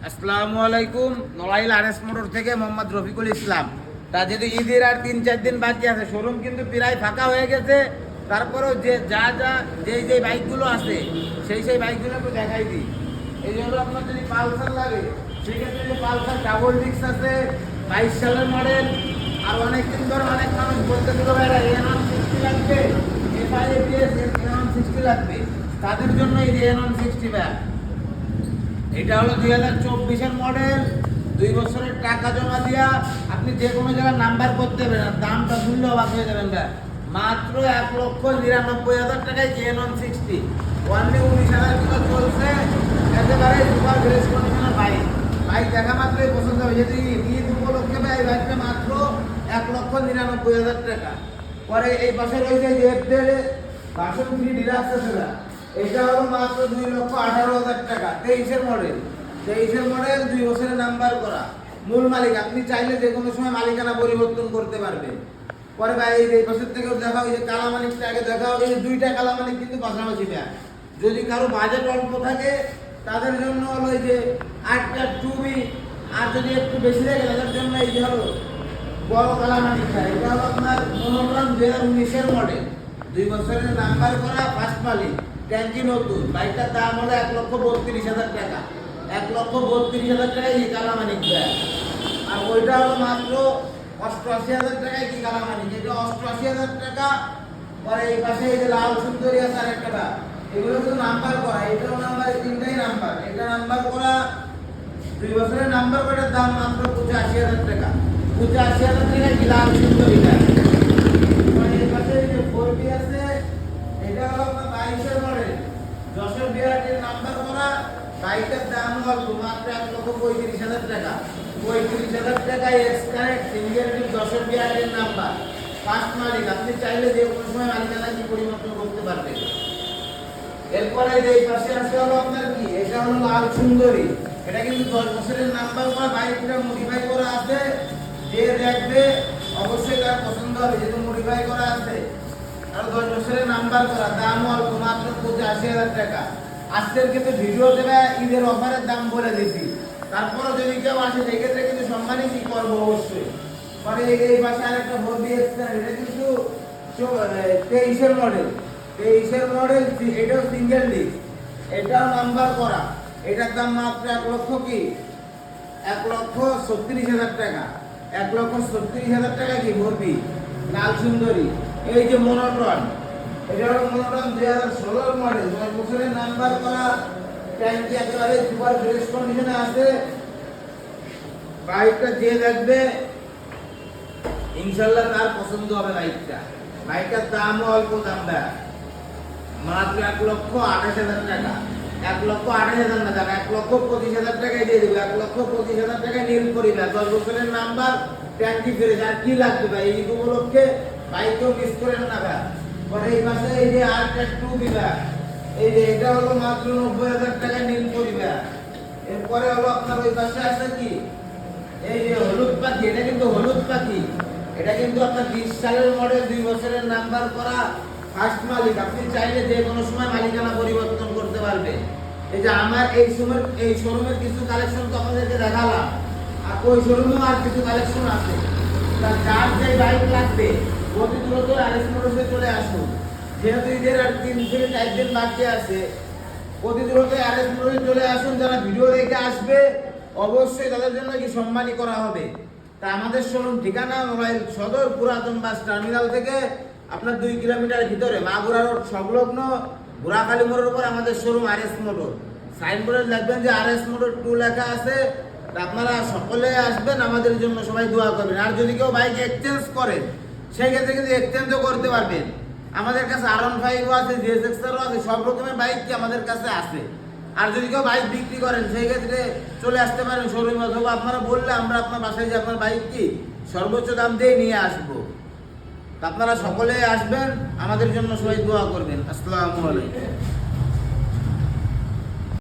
আসসালামু আলাইকুম। Narail RS motor থেকে মোহাম্মদ রফিকুল ইসলাম। তা যেহেতু ঈদের আর 3-4 দিন বাকি আছে, শোরুম কিন্তু প্রায় ফাঁকা হয়ে গেছে। তারপরেও যে যেই বাইকগুলো আছে সেই বাইকগুলো একটু দেখাই দিই। এই জন্য আপনার যদি পালসার লাগে সেক্ষেত্রে যে পালসার ডাবল ডিস্ক আছে 22 সালের মডেল। আর অনেক দিন ধরে অনেক মানুষ বলতেছিল ভাইরা এনন 60 লাগবে, এফআইএস এনন 60 লাগবে, তাদের জন্য এই এনন 60 ব্যাগ। এটা হলো 2024-এর মডেল। 2 বছরের টাকা জমা দিয়া আপনি যে কোনো জায়গায় নাম্বার করতে পারেন। দামটা শুনলে অবাক হয়ে যাবেন ভাই, মাত্র 1,99,000 টাকায় এনন 60। ওয়ানলি 19,000 টাকা চলছে। একেবারে সুপার ফ্রেশ কন্ডিশনের বাইক দেখা মাত্রই পছন্দ হবে। যদি ঈদ উপলক্ষে ভাই বাইকটা মাত্র 1,99,000 টাকা। পরে এই পাশে রয়েছে যে এফজেড ভার্সন 3 ডিলাক্স আছে না, এটা হলো মাত্র 2,18,000 টাকা। 23-এর মডেল, 2 বছরের নাম্বার করা, মূল মালিক। আপনি চাইলে যে কোনো সময় মালিকানা পরিবর্তন করতে পারবেন। পরে ভাই এই বছর থেকেও দেখা হয় যে কালামানিকটা আগে দেখা হবে, এই দুইটা কালামানিক কিন্তু পাশাপাশি ব্যাগ। যদি কারো বাজেট অল্প থাকে তাদের জন্য হলো এই যে 8টা 2B, আর যদি একটু বেশি লাগে তাদের জন্য এই যে হলো বড় কালামানিকটা। এটা হলো আপনার মনোগ্রাম 2019-এর মডেল, 2 বছরের নাম্বার করা, ফার্স্ট মালিক, ট্যাঙ্কি নতুন। বাইকটার দাম হলো 1,32,000 টাকা। 1,32,000 টাকায় এই কালামানিক ব্যাগ। আর ওইটা হলো মাত্র 88,000 টাকায় কি কালামানিক, এটা 88,000 টাকা। পরে এই পাশে এই যে লাল সুন্দরী আছে আর একটা ব্যাগ, এগুলো তো নাম্বার করা। এটাও নাম্বার, তিনটাই নাম্বার। এটা নাম্বার করা 2 বছরের নাম্বার করার দাম মাত্র 85,000 টাকা। 85,000 টাকায় কি লাল সুন্দরী ব্যাগ। এই পাশে এই যে 4B আছে, এটা হলো 22-এর মডেল, 10-এর বিআরটির নাম্বার করা। বাইকের দাম অল্প, মাত্র 1,35,000 টাকা। 35,000 টাকায় এক্সকারেক্ট সিঙ্গেল ডিপ 10-এর বিআরটির নাম্বার, ফার্স্ট মালিক। আপনি চাইলে যে কোনো সময় মালিকানা কি পরিবর্তন করতে পারবেন। এরপরে এই পাশে আছে হলো আপনার কি, এটা হলো লাল সুন্দরী। এটা কিন্তু 10 বছরের নাম্বার করা, বাইকটা মডিফাই করা আছে। যে দেখবে অবশ্যই তার পছন্দ হবে, যেহেতু মডিফাই করা আছে। আর 10 বছরের নাম্বার করা, দাম অল্প, মাত্র 85,000 টাকা। আজকের কিন্তু ভিডিও দেবে ঈদের অফারের দাম বলে দিছি। তারপরে যদি কেউ আসে সেক্ষেত্রে কিন্তু সম্মানই কি করবো অবশ্যই। পরে এই পাশে আরেকটা ভর্তি এক্সট্রা, এটা কিন্তু 23-এর মডেল, 23-এর মডেল, এটাও সিঙ্গেল ডিস্ক, এটাও নাম্বার করা। এটার দাম মাত্র 1,36,000 টাকা। 1,36,000 টাকা কি ভর্তি লাল সুন্দরী। এই যে মনোটন, এটা হলো মনোটন 2016-এর মডেল, 10 বছরের নাম্বার করা, ট্যাঙ্কি একেবারে সুপার ফ্রেশ কন্ডিশনে আছে। বাইকটা যে দেখবে ইনশাআল্লাহ তার পছন্দ হবে বাইকটা। বাইকটার দামও অল্প, দামটা মাত্র 1,28,000 টাকা। 1,28,000 না টাকা, 1,25,000 টাকায় দিয়ে দেবো। 1,25,000 টাকায় নীল পরিবার, 10 বছরের নাম্বার, ট্যাঙ্কি ফ্রেশ। আর কি লাগবে ভাই এই উপলক্ষে, বাইকও মিস করেন না ভাই। পরে এই পাশে এই যে আরেকটা 2B ব্যাগ, এই যে এটা হলো মাত্র 90,000 টাকায় নীল পরিবার। এরপরে হলো আপনার ওই পাশে আছে কি, এই যে হলুদ পাখি। এটা কিন্তু হলুদ পাখি, এটা কিন্তু আপনার 20 সালের মডেল, 2 বছরের নাম্বার করা, ফার্স্ট মালিক। আপনি চাইলে যে কোনো সময় মালিকানা পরিবর্তন করতে পারবেন। এই যে আমার এই শোরুমের কিছু কালেকশন তো আপনাদেরকে দেখালাম, আর ওই শোরুমেও আর কিছু কালেকশন আছে। যার যে বাইক লাগবে অতি দ্রুত আরএস মোটরসে চলে আসুন। যেহেতু ঈদের আর 3-4 দিন বাকি আছে, অতি দ্রুত আরএস মোটরসে চলে আসুন। যারা ভিডিও দেখে আসবে অবশ্যই তাদের জন্য কি সম্মানই করা হবে। তা আমাদের শোরুম ঠিকানা নড়াইল সদর পুরাতন বাস টার্মিনাল থেকে আপনার 2 কিলোমিটার ভিতরে মাগুরা রোড সংলগ্ন ঘোড়াখালী মোড়ের উপর আমাদের শোরুম আরএস মোটর। সাইনবোর্ডে লিখবেন যে আরএস মোটর 2 লেখা আছে। আপনারা সকলে আসবেন, আমাদের জন্য সবাই দোয়া করবেন। আর যদি কেউ বাইক এক্সচেঞ্জ করেন সেই ক্ষেত্রে কিন্তু এক্সচেঞ্জও করতে পারবেন। আমাদের কাছে R15 আছে, GSX-ও আছে, সব রকমের বাইক কি আমাদের কাছে আছে। আর যদি কেউ বাইক বিক্রি করেন সেই ক্ষেত্রে চলে আসতে পারেন শোরুমে, অথবা আপনারা বললে আমরা আপনার বাসায় যে আপনার বাইক কি সর্বোচ্চ দাম দিয়ে নিয়ে আসবো। আপনারা সকলে আসবেন, আমাদের জন্য সবাই দোয়া করবেন। আসসালামু আলাইকুম।